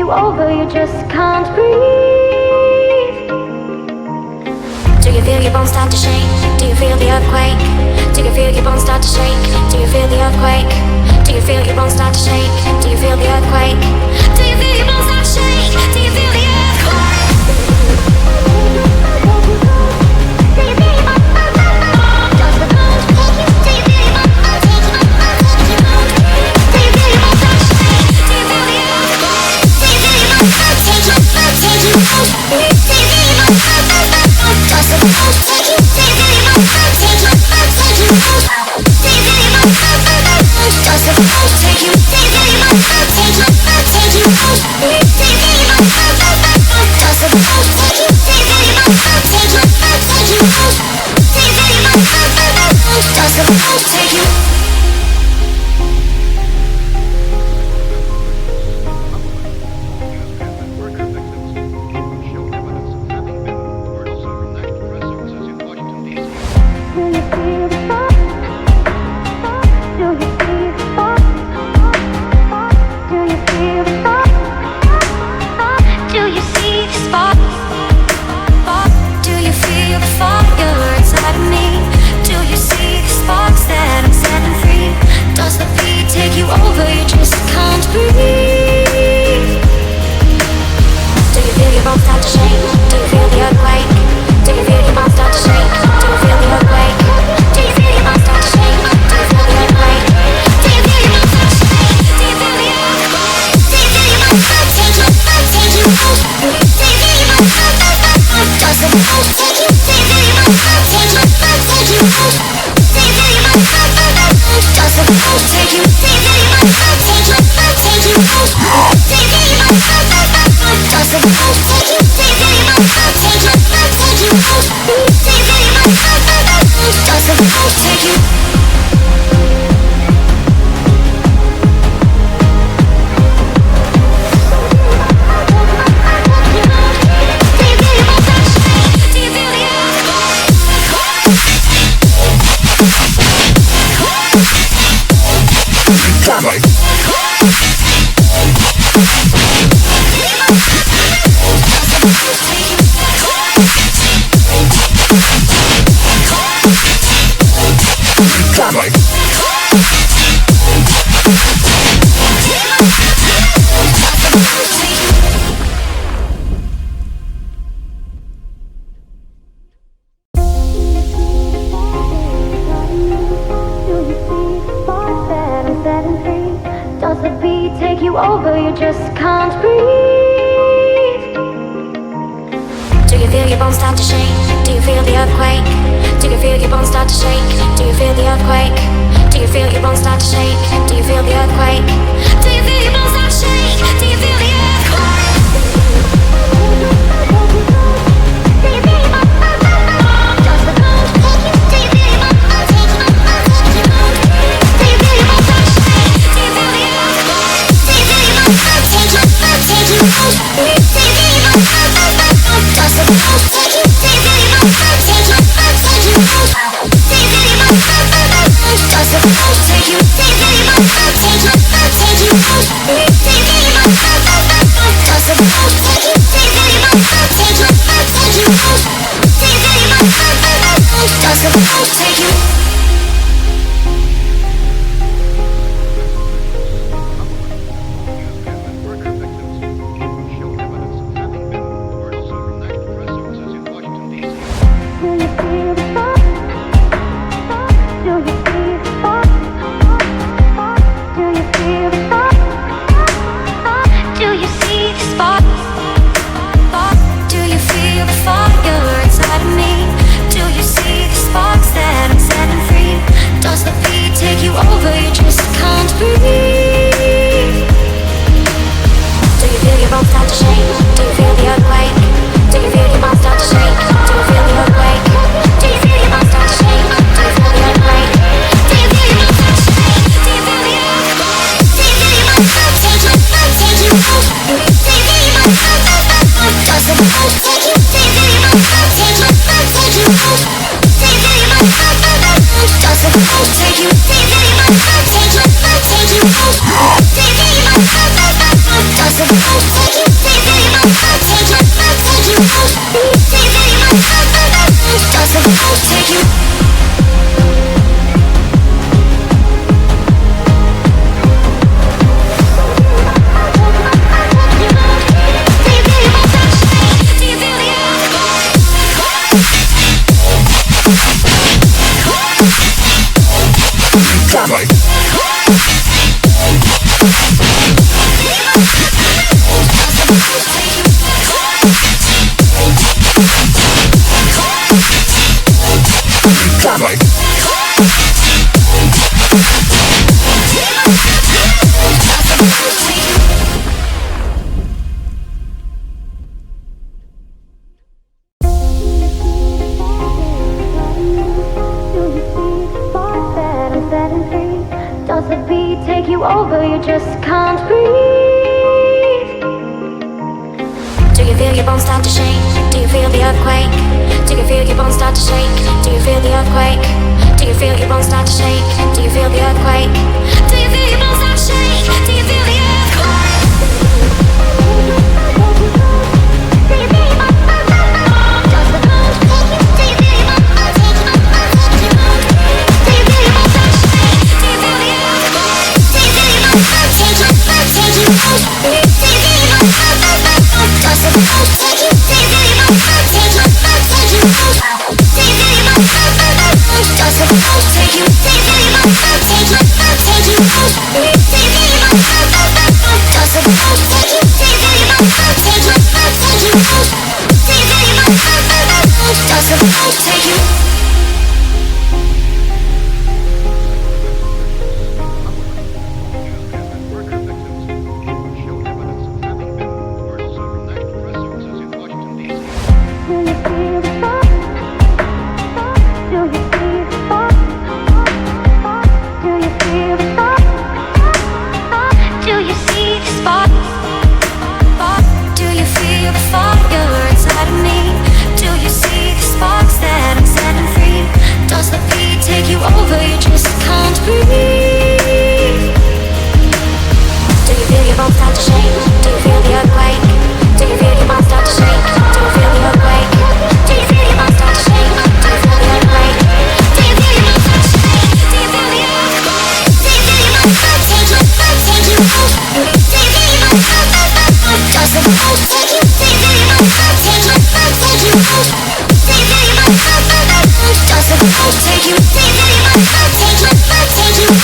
you over, you just can't breathe. Do you feel your bones start to shake? Do you feel the earthquake? Do you feel your bones start to shake? Do you feel the earthquake? Do you feel your bones start to shake? Do you feel the earthquake? Do you feel your bones start to shake? Do you feel the earthquake? Take you. Over, you just can't breathe. Do you feel your bones start to shake? Do you feel the earthquake? Do you feel your bones start to shake? Do you feel the earthquake? Do you feel your bones start to shake? Do you feel the earthquake? Do you feel your bones start to shake? Do you feel the earthquake? Take you. Take you. you over, you just can't breathe. Do you feel your bones start to shake? Do you feel the earthquake? Do you feel your bones start to shake? Do you feel the earthquake? Do you feel your bones start to shake? Do you feel the earthquake? Do you feel your bones start to shake? Do you feel the earthquake? Do you feel your bones? Does the bones take you? Do you feel your bones take you? Do you feel your bones start to shake? Do you feel the earthquake? Do you feel your bones take you? Do you feel your bones take you? Does the bones take you? Do you feel your bones take you? Take you? Do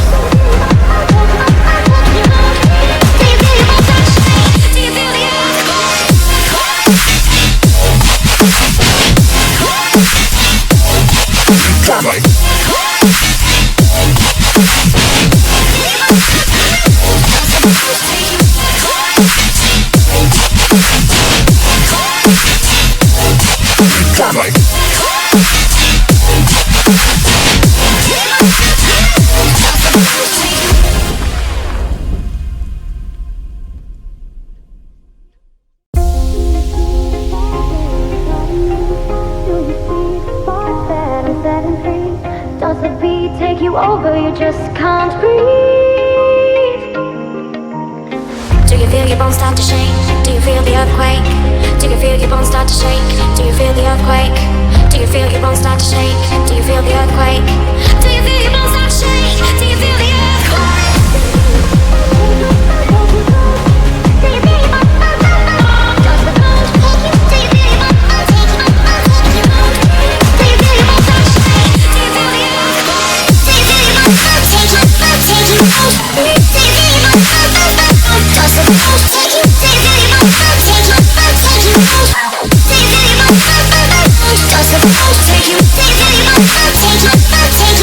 you feel your bones? Does the bones take you? Do you feel your bones take you? Take you? Do you feel your bones? Does the bones take you? Do you feel your bones take you? Take you? Do you feel your bones? Does the bones take you? Does the bones take you?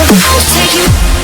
Take you